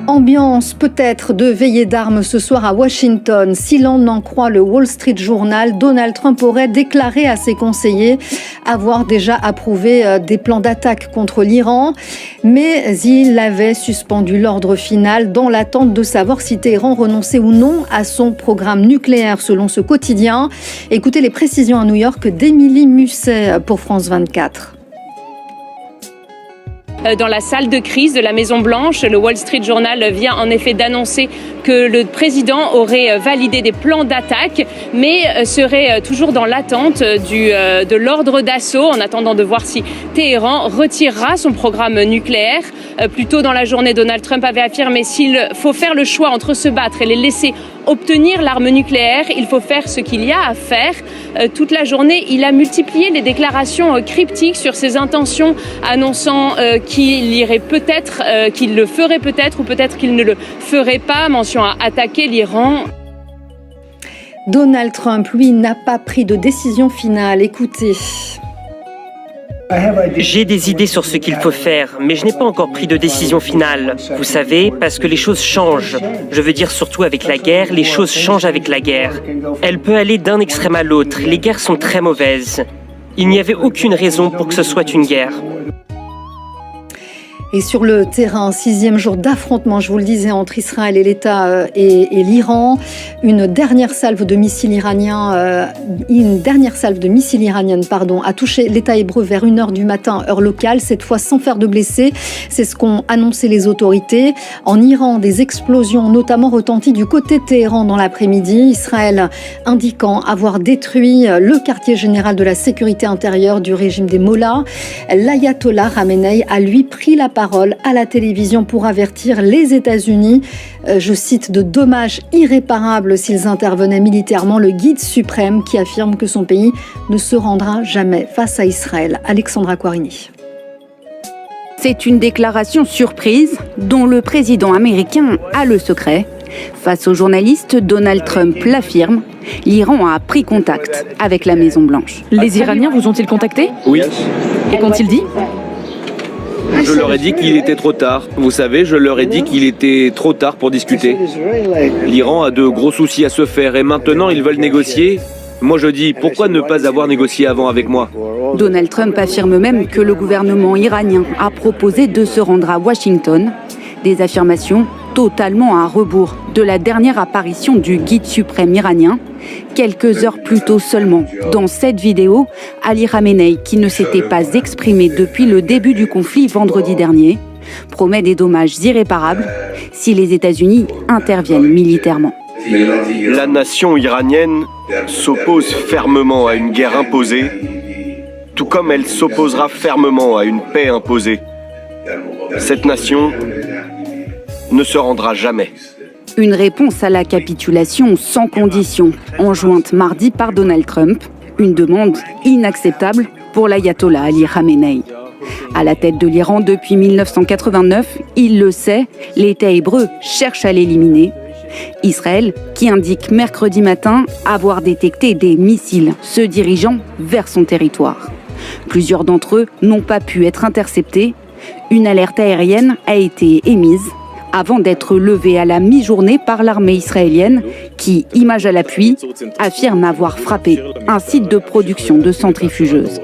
Ambiance peut-être de veillée d'armes ce soir à Washington. Si l'on en croit le Wall Street Journal, Donald Trump aurait déclaré à ses conseillers avoir déjà approuvé des plans d'attaque contre l'Iran, mais il avait suspendu l'ordre final dans l'attente de savoir si Téhéran renonçait ou non à son programme nucléaire selon ce quotidien. Écoutez les précisions à New York d'Émilie Musset pour France 24. Dans la salle de crise de la Maison-Blanche, le Wall Street Journal vient en effet d'annoncer que le président aurait validé des plans d'attaque, mais serait toujours dans l'attente de l'ordre d'assaut, en attendant de voir si Téhéran retirera son programme nucléaire. Plus tôt dans la journée, Donald Trump avait affirmé s'il faut faire le choix entre se battre et les laisser obtenir l'arme nucléaire, il faut faire ce qu'il y a à faire. Toute la journée, il a multiplié les déclarations cryptiques sur ses intentions, annonçant qu'il irait peut-être, qu'il le ferait peut-être ou peut-être qu'il ne le ferait pas, mention à attaquer l'Iran. Donald Trump, lui, n'a pas pris de décision finale. Écoutez. J'ai des idées sur ce qu'il faut faire, mais je n'ai pas encore pris de décision finale. Vous savez, parce que les choses changent. Je veux dire surtout avec la guerre, les choses changent avec la guerre. Elle peut aller d'un extrême à l'autre. Les guerres sont très mauvaises. Il n'y avait aucune raison pour que ce soit une guerre. Et sur le terrain, 6e jour d'affrontement, je vous le disais, entre Israël et l'État et l'Iran. Une dernière salve de missiles iraniennes, a touché l'État hébreu vers 1h du matin, heure locale, cette fois sans faire de blessés. C'est ce qu'ont annoncé les autorités. En Iran, des explosions ont notamment retenti du côté de Téhéran dans l'après-midi. Israël indiquant avoir détruit le quartier général de la sécurité intérieure du régime des Mollahs. L'ayatollah Khamenei a lui pris la parole à la télévision pour avertir les États-Unis, je cite, de dommages irréparables s'ils intervenaient militairement. Le guide suprême qui affirme que son pays ne se rendra jamais face à Israël. Alexandra Quarini. C'est une déclaration surprise dont le président américain a le secret. Face aux journalistes, Donald Trump l'affirme, l'Iran a pris contact avec la Maison-Blanche. Les Iraniens vous ont-ils contacté ? Oui. Et qu'ont-ils dit ? Je leur ai dit qu'il était trop tard. Vous savez, je leur ai dit qu'il était trop tard pour discuter. L'Iran a de gros soucis à se faire et maintenant ils veulent négocier. Moi je dis, pourquoi ne pas avoir négocié avant avec moi ? Donald Trump affirme même que le gouvernement iranien a proposé de se rendre à Washington. Des affirmations totalement à rebours de la dernière apparition du guide suprême iranien. Quelques heures plus tôt seulement, dans cette vidéo, Ali Khamenei, qui ne s'était pas exprimé depuis le début du conflit vendredi dernier, promet des dommages irréparables si les États-Unis interviennent militairement. La nation iranienne s'oppose fermement à une guerre imposée, tout comme elle s'opposera fermement à une paix imposée. Cette nation ne se rendra jamais. Une réponse à la capitulation sans condition, enjointe mardi par Donald Trump. Une demande inacceptable pour l'ayatollah Ali Khamenei. À la tête de l'Iran depuis 1989, il le sait, l'État hébreu cherche à l'éliminer. Israël, qui indique mercredi matin avoir détecté des missiles se dirigeant vers son territoire. Plusieurs d'entre eux n'ont pas pu être interceptés. Une alerte aérienne a été émise avant d'être levée à la mi-journée par l'armée israélienne qui, image à l'appui, affirme avoir frappé un site de production de centrifugeuses.